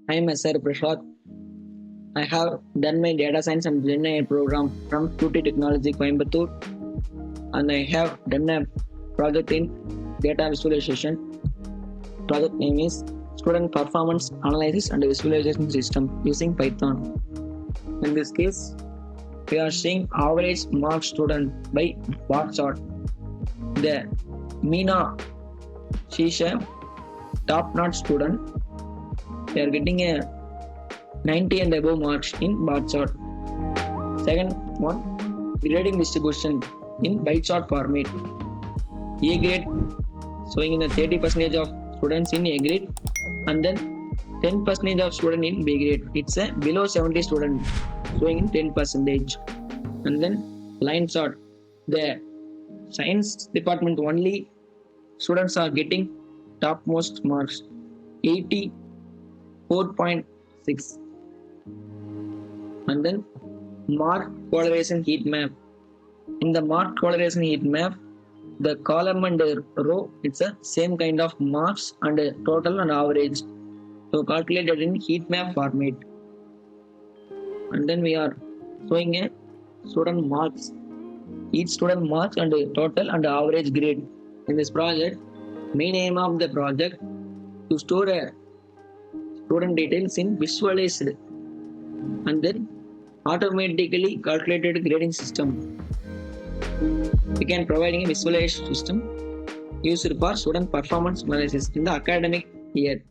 I am Hariprasath. I have done my data science and GenAI program from Qtree Technology Coimbatore, and I have done a project in data visualization. Project name is Student Performance Analysis and Visualization System using Python. In this case, we are seeing average mark student by bar chart. The Meena, she's a top-notch student. They are getting a 90 and above marks in bar chart. Second one, grading distribution in pie chart format. A grade showing in the 30% of students in A grade, and then 10% of student in B grade. It's a below 70 student showing in 10%. And then line chart. The science department only students are getting topmost marks 84.6. And then mark correlation heat map. In the mark correlation heat map, the column and the row, it's a same kind of marks and total and average. So calculated in heat map format. And then we are showing a student marks. Each student marks and total and average grade. In this project, main aim of the project to store a student details in visualized and then automatically calculated grading system. We can provide a visualization system used for student performance analysis in the academic year.